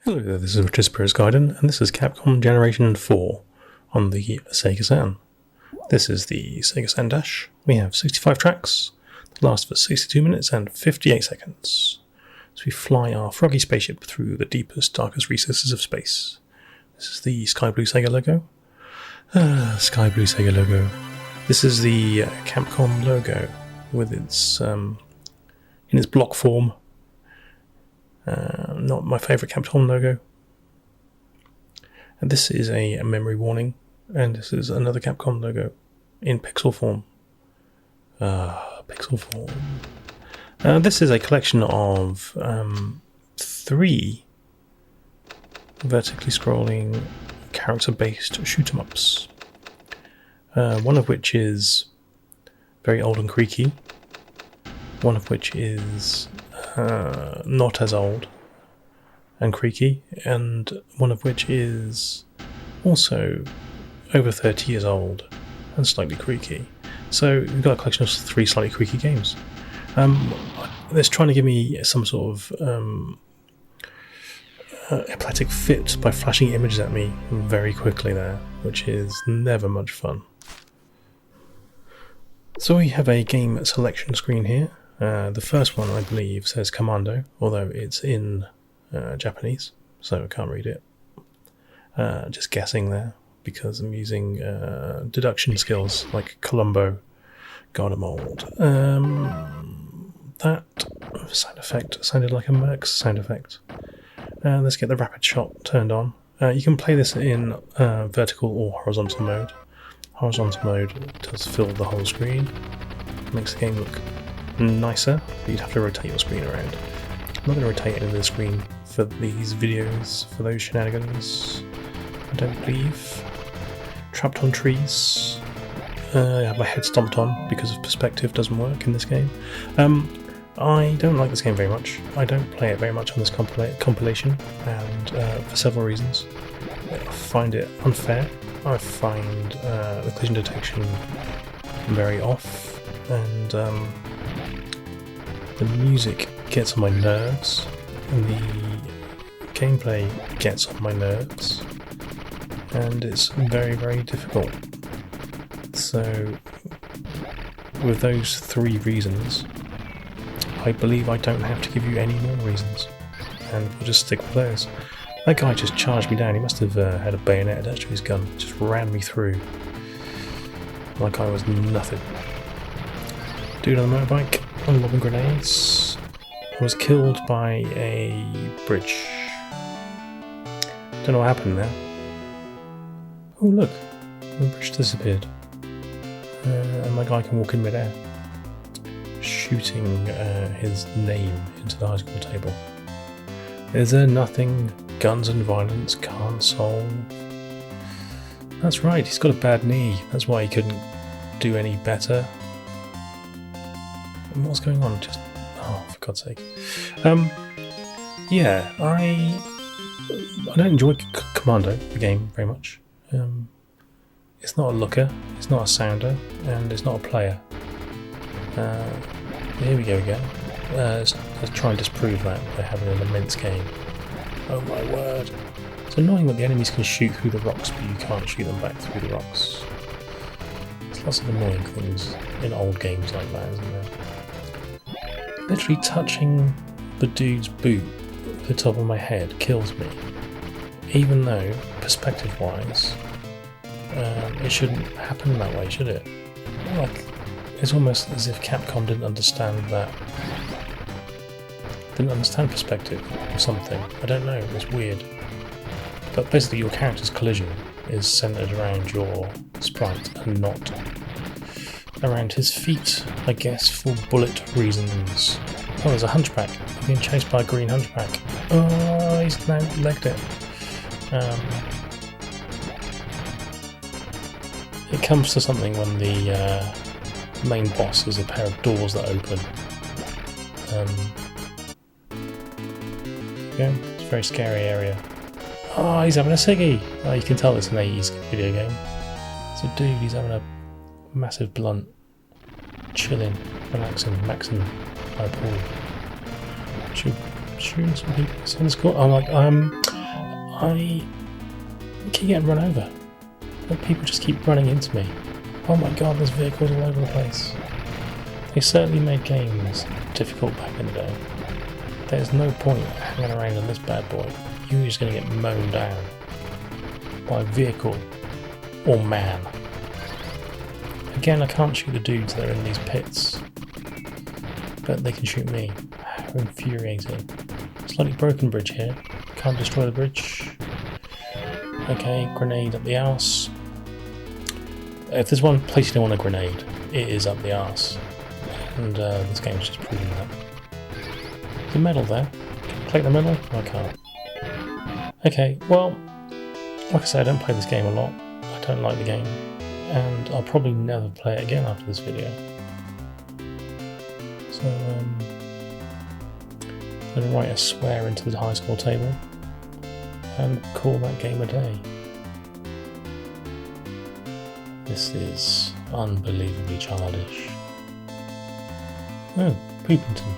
Hello there, this is Richard Spirit's Guardian, and this is Capcom Generation 4 on the Sega Saturn. This is the Sega Saturn Dash. We have 65 tracks that last for 62 minutes and 58 seconds. So we fly our froggy spaceship through the deepest, darkest recesses of space. This is the Sky Blue Sega logo. Sky Blue Sega logo. This is the Capcom logo with its in its block form. Not my favourite Capcom logo. And this is a memory warning, and this is another Capcom logo in pixel form. Pixel form. This is a collection of 3 vertically scrolling character-based shoot-em-ups. One of which is very old and creaky. One of which is not as old and creaky, and one of which is also over 30 years old and slightly creaky. So we've got a collection of 3 slightly creaky games. It's trying to give me some sort of epileptic fit by flashing images at me very quickly there, which is never much fun. So we have a game selection screen here. The first one, I believe, says Commando, although it's in Japanese, so I can't read it. Just guessing there, because I'm using deduction skills like Columbo, Gardamold. That sound effect sounded like a Mercs sound effect. Let's get the rapid shot turned on. You can play this in vertical or horizontal mode. Horizontal mode does fill the whole screen, makes the game look nicer, but you'd have to rotate your screen around. I'm not going to rotate any of the screen for these videos, for those shenanigans, I don't believe. Trapped on trees. I have my head stomped on because of perspective doesn't work in this game. I don't like this game very much. I don't play it very much on this compilation, and for several reasons. I find it unfair. I find the collision detection very off, and the music gets on my nerves, and the gameplay gets on my nerves, and it's very, very difficult. So, with those 3 reasons, I believe I don't have to give you any more reasons, and we'll just stick with those. That guy just charged me down. He must have had a bayonet attached to his gun. Just ran me through like I was nothing. Dude on a motorbike, lobbing grenades. I was killed by a bridge. Don't know what happened there. Oh look, the bridge disappeared. And my guy can walk in midair, shooting his name into the high school table. Is there nothing guns and violence can't solve? That's right, he's got a bad knee. That's why he couldn't do any better. And what's going on? Just for God's sake. Yeah, I don't enjoy Commando, the game, very much. It's not a looker, it's not a sounder, and it's not a player. Here we go again. Let's try and disprove that by having an immense game. Oh my word. It's annoying that the enemies can shoot through the rocks, but you can't shoot them back through the rocks. There's lots of annoying things in old games like that, isn't there? Literally touching the dude's boot with the top of my head kills me. Even though, perspective-wise, it shouldn't happen that way, should it? Like, it's almost as if Capcom didn't understand that. Didn't understand perspective or something. I don't know, it's weird. But basically your character's collision is centred around your sprite and not around his feet, I guess, for bullet reasons. Oh, there's a hunchback. I'm being chased by a green hunchback. Oh, he's now legged it. It comes to something when the main boss is a pair of doors that open. It's a very scary area. Oh, he's having a ciggy! Oh, you can tell it's an 80s video game. It's a dude, he's having a massive blunt. Chilling, relaxing, maxing by a pool. Shooting some people. Someone's caught. I'm like, I keep getting run over. People just keep running into me. Oh my god, there's vehicles all over the place. They certainly made games difficult back in the day. There's no point hanging around in this bad boy. You're just going to get mown down by vehicle or man. Again, I can't shoot the dudes that are in these pits, but they can shoot me. How infuriating. Slightly broken bridge here. Can't destroy the bridge. Okay, grenade up the arse. If there's one place you don't want a grenade, it is up the arse. And this game's just proving that. There's a medal there. Can I collect the medal? No, I can't. Okay, well, like I said, I don't play this game a lot. I don't like the game. And I'll probably never play it again after this video. So, I'm going to write a swear into the high score table and call that game a day. This is unbelievably childish. Oh, Poopington.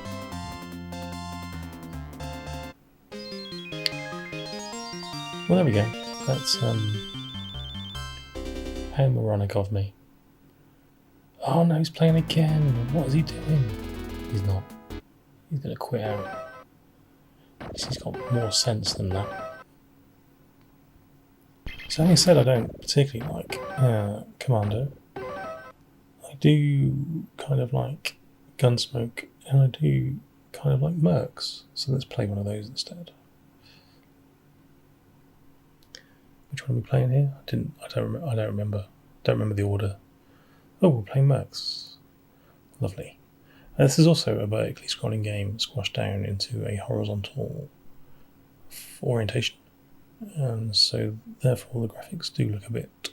Well, there we go. That's how moronic of me. Oh no, he's playing again. What is he doing? He's not. He's going to quit out. He's got more sense than that. So having said I don't particularly like Commando, I do kind of like Gunsmoke, and I do kind of like Mercs. So let's play one of those instead. Which one are we playing here? I don't remember. Don't remember the order. Oh, we're playing Mercs. Lovely. This is also a vertically scrolling game squashed down into a horizontal orientation, and so therefore the graphics do look a bit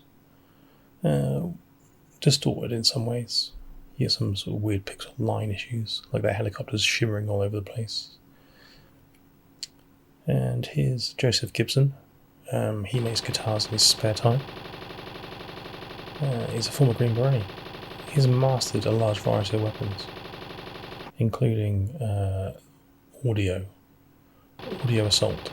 distorted in some ways. You get some sort of weird pixel line issues, like their helicopters shimmering all over the place. And here's Joseph Gibson. He makes guitars in his spare time. He's a former Green Beret. He's mastered a large variety of weapons, including audio assault.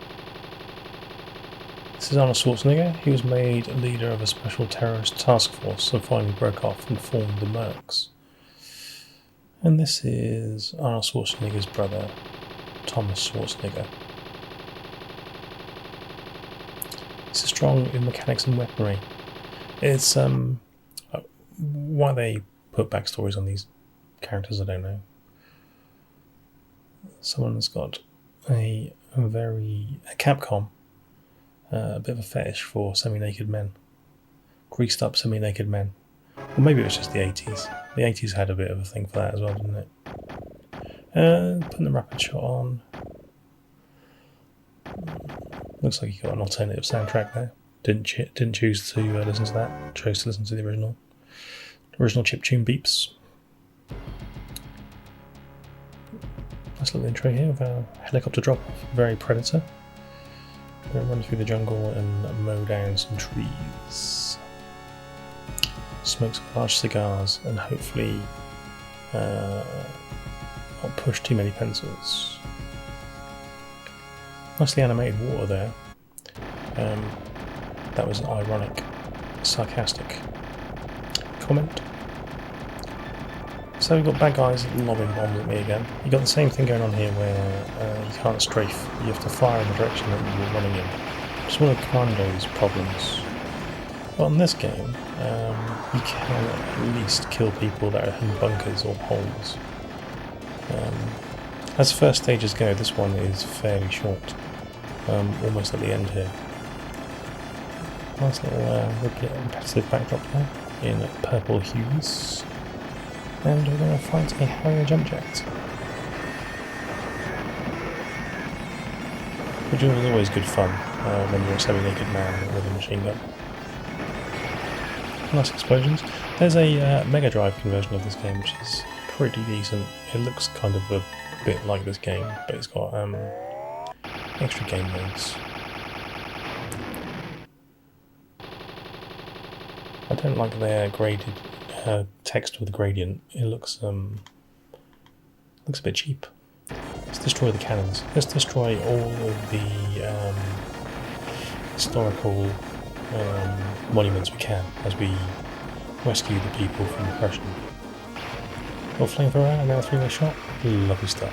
This is Arnold Schwarzenegger. He was made leader of a special terrorist task force and finally broke off and formed the Mercs. And this is Arnold Schwarzenegger's brother, Thomas Schwarzenegger. This is strong in mechanics and weaponry. It's why they put backstories on these characters, I don't know. Someone's got a Capcom, a bit of a fetish for semi-naked men, greased up semi-naked men. Or maybe it was just the 80s. The 80s had a bit of a thing for that as well, didn't it? Putting the rapid shot on. Looks like you got an alternative soundtrack there. Didn't choose to listen to that. Chose to listen to the original chiptune beeps. Nice little intro here of our helicopter drop off. Very Predator. We're going to run through the jungle and mow down some trees. Smoke some large cigars and hopefully not push too many pencils. Nicely animated water there. That was an ironic, sarcastic comment. So we've got bad guys lobbing bombs at me again. You've got the same thing going on here where you can't strafe. You have to fire in the direction that you're running in. It's one of Commando's problems. But in this game, you can at least kill people that are in bunkers or holes. As first stages go, this one is fairly short. Almost at the end here. Nice little repetitive backdrop there in purple hues. And we're going to fight a Harrier jump jet. Which is always good fun when you're a semi-naked man with a machine gun. Nice explosions. There's a Mega Drive conversion of this game which is pretty decent. It looks kind of a bit like this game, but it's got extra game modes. I don't like their graded text with a gradient. It looks a bit cheap. Let's destroy the cannons. Let's destroy all of the historical monuments we can as we rescue the people from oppression. Got flamethrower and now 3-way shot. Lovely stuff.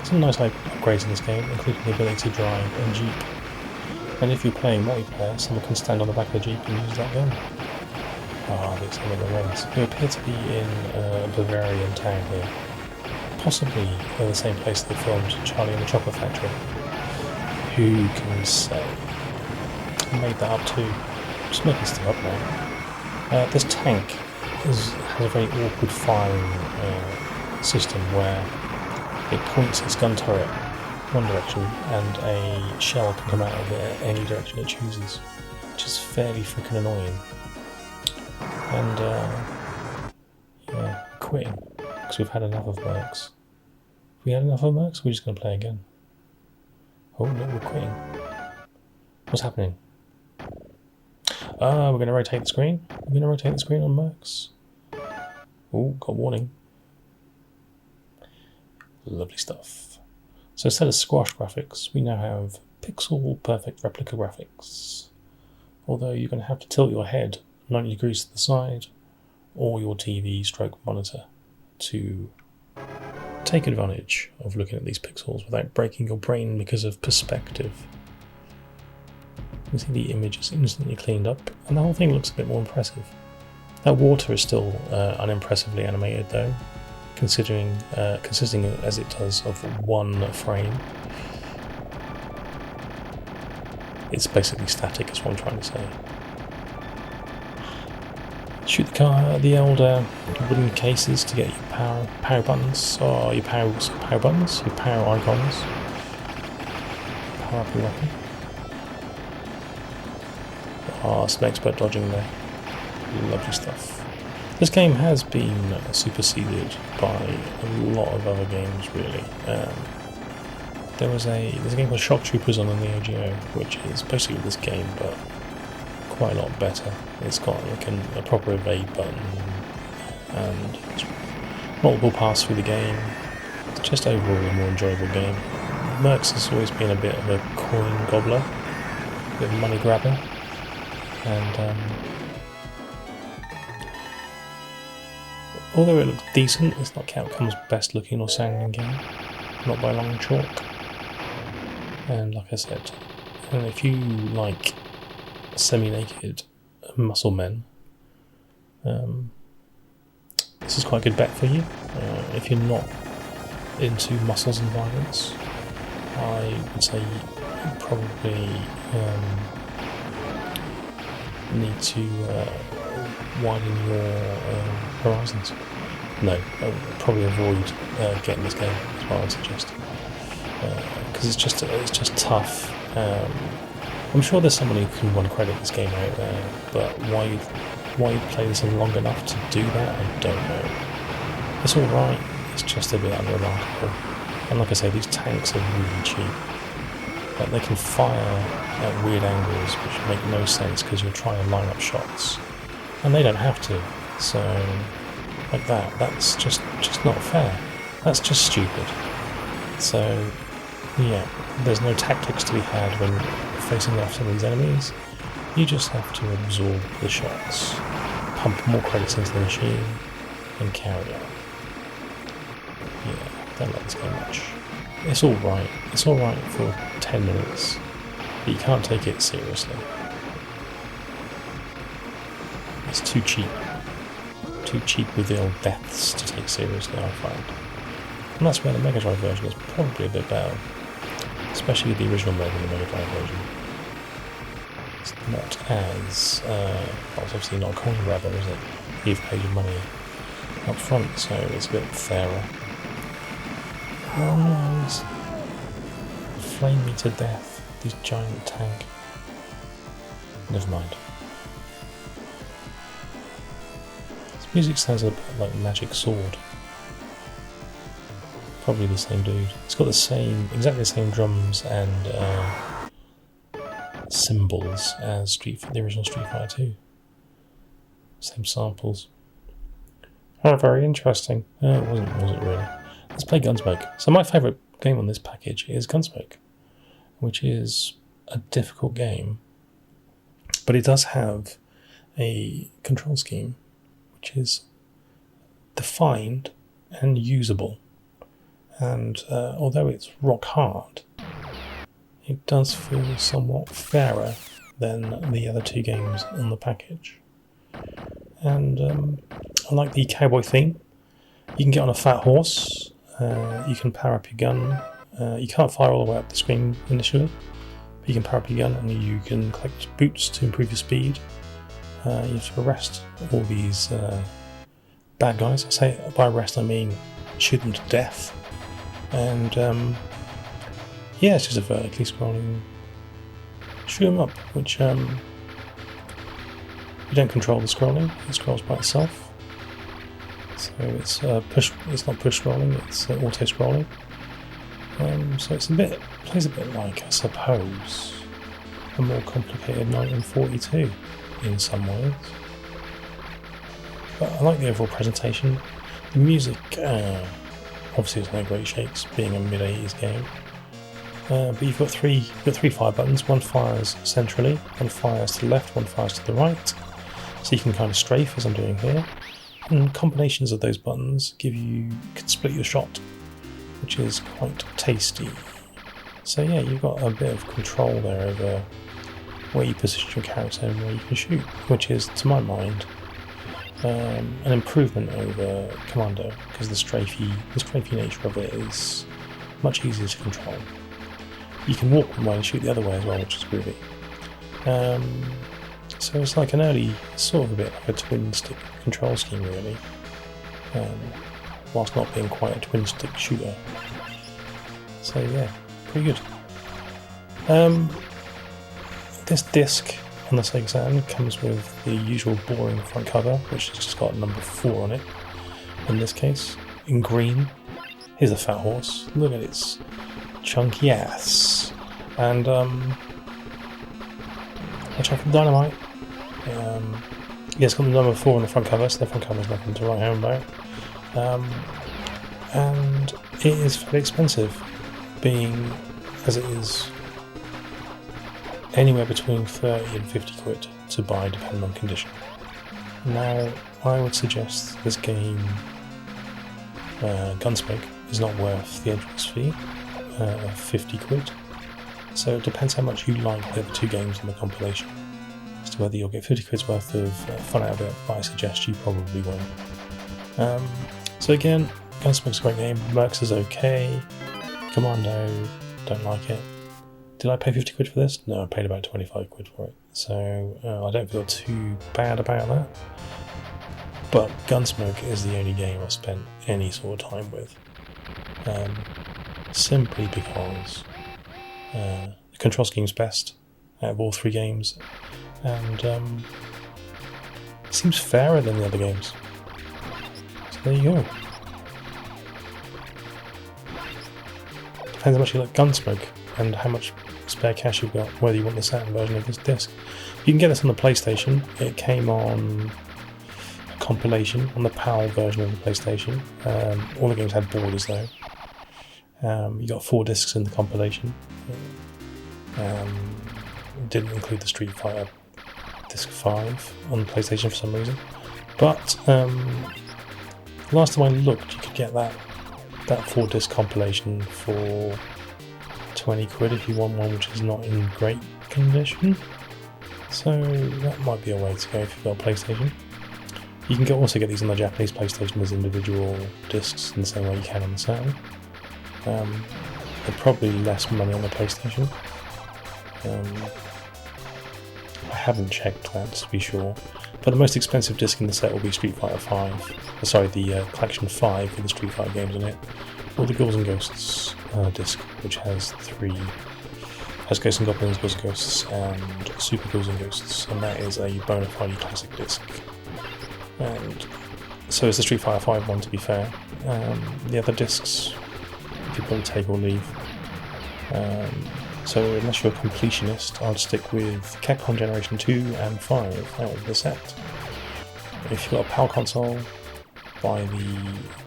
Some nice upgrades in this game, including the ability to drive a jeep. And if you're playing multiplayer, someone can stand on the back of the jeep and use that gun. Ah, the extent of the ones. We appear to be in a Bavarian town here. Possibly the same place they filmed Charlie and the Chocolate Factory. Who can say? I made that up too. Just making stuff up now. This tank has a very awkward firing system where it points its gun turret one direction and a shell can come out of it any direction it chooses, which is fairly freaking annoying. And yeah, quitting because we've had enough of mercs. Have we had enough of mercs? We're just going to play again. Oh no, we're quitting. What's happening? We're going to rotate the screen. We're going to rotate the screen on mercs. Oh, got a warning. Lovely stuff. So instead of squash graphics, we now have pixel perfect replica graphics. Although you're going to have to tilt your head 90 degrees to the side or your TV stroke monitor to take advantage of looking at these pixels without breaking your brain because of perspective. You see the image is instantly cleaned up and the whole thing looks a bit more impressive. That water is still unimpressively animated though, consisting as it does of one frame. It's basically static, is what I'm trying to say. Shoot the car, the old wooden cases to get your power buttons, or your power buttons, your power icons. Power up your weapon. Some expert dodging there. Lovely stuff. This game has been superseded by a lot of other games, really. There's a game called Shock Troopers on the Neo Geo, which is basically this game, but quite a lot better. It's got like a proper evade button and multiple paths through the game. It's just overall a more enjoyable game. Mercs has always been a bit of a coin gobbler, a bit of a money grabber, and although it looks decent, it's not Capcom's best looking or sounding game, not by a long chalk. And like I said, if you like semi-naked muscle men, this is quite a good bet for you. If you're not into muscles and violence, I would say you probably need to widen your horizons. No, I would probably avoid getting this game, is what I would suggest, because it's just tough. I'm sure there's someone who can run credit this game out there, but why you'd play this in long enough to do that, I don't know. It's alright, it's just a bit unremarkable. And like I say, these tanks are really cheap. Like they can fire at weird angles which make no sense because you're trying to line up shots. And they don't have to, so like that's just not fair. That's just stupid. So yeah, there's no tactics to be had when facing off some of these enemies. You just have to absorb the shots, pump more credits into the machine, and carry on. Yeah, don't like this game much. It's alright. It's alright for 10 minutes, but you can't take it seriously. It's too cheap. Too cheap with the old deaths to take seriously, I find. And that's where the Mega Drive version is probably a bit better. Especially with the original mode in the Mega Drive version. It's not as... well, it's obviously not a coin grabber, is it? You've paid your money up front, so it's a bit fairer. Oh no, it's... flame me to death, this giant tank. Never mind. This music sounds a bit like Magic Sword. Probably the same dude. It's got exactly the same drums and cymbals as the original Street Fighter 2. Same samples. Oh, very interesting. It wasn't really. Let's play Gunsmoke. So my favourite game on this package is Gunsmoke, which is a difficult game, But it does have a control scheme which is defined and usable. And although it's rock hard, it does feel somewhat fairer than the other two games on the package. And I like the cowboy theme. You can get on a fat horse, you can power up your gun. You can't fire all the way up the screen initially, but you can power up your gun and you can collect boots to improve your speed. You have to arrest all these bad guys. I say by arrest I mean shoot them to death. And yeah, it's just a vertically scrolling shoot 'em up, which you don't control the scrolling, it scrolls by itself. So it's it's not push scrolling, it's auto scrolling. So it's plays a bit like, I suppose, a more complicated 1942 in some ways. But I like the overall presentation. The music obviously is no great shakes, being a mid-80s game. But you've got three fire buttons. One fires centrally, one fires to the left, one fires to the right. So you can kind of strafe, as I'm doing here. And combinations of those buttons can split your shot, which is quite tasty. So yeah, you've got a bit of control there over where you position your character and where you can shoot, which is, to my mind, an improvement over Commando, because the strafey nature of it is much easier to control. You can walk one way and shoot the other way as well, which is groovy. So it's like an early, sort of a bit like a twin-stick control scheme, really, whilst not being quite a twin-stick shooter. So yeah, pretty good. This disc on the Sega Saturn comes with the usual boring front cover, which has just got number 4 on it, in this case, in green. Here's a fat horse, look at its chunky ass. And watch out for the dynamite. Yeah, it's got the number 4 on the front cover, so the front cover is nothing to write home about. And it is fairly expensive, being as it is anywhere between 30 and 50 quid to buy, depending on condition. Now, I would suggest this game, Gunsmoke, is not worth the entrance fee of 50 quid. So it depends how much you like the other two games in the compilation as to whether you'll get 50 quid's worth of fun out of it, but I suggest you probably won't. So again, Gunsmoke's a great game, Mercs is okay, Commando, don't like it. Did I pay 50 quid for this? No, I paid about 25 quid for it, so I don't feel too bad about that. But Gunsmoke is the only game I've spent any sort of time with, simply because the control scheme's best out of all 3 games, and it seems fairer than the other games. So there you go. Depends how much you like Gunsmoke and how much spare cash you've got, whether you want the Saturn version of this disc. You can get this on the PlayStation. It came on a compilation on the PAL version of the PlayStation. All the games had borders though. You got 4 discs in the compilation. It didn't include the Street Fighter Disc 5 on the PlayStation for some reason. But last time I looked, you could get that 4 disc compilation for 20 quid if you want one which is not in great condition. So that might be a way to go if you've got a PlayStation. You can also get these on the Japanese PlayStation as individual discs in the same way you can on the Saturn. They're probably less money on the PlayStation. I haven't checked that to be sure, but the most expensive disc in the set will be Street Fighter 5. Sorry, the Collection 5 with the Street Fighter games in it, or the Ghouls and Ghosts disc, which has Ghosts and Goblins, Ghouls and Ghosts, and Super Ghouls and Ghosts, and that is a bona fide classic disc. And so is the Street Fighter 5 one, to be fair. The other discs, you can take or leave. So unless you're a completionist, I'll stick with Capcom Generation 2 and 5 out of the set. If you've got a PAL console, buy the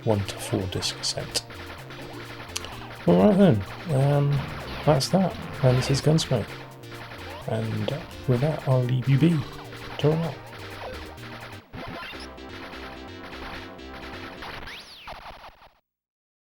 1 to 4 disc set. Alright then, that's that, and this is Gunsmoke. And with that, I'll leave you be. Ta-ra.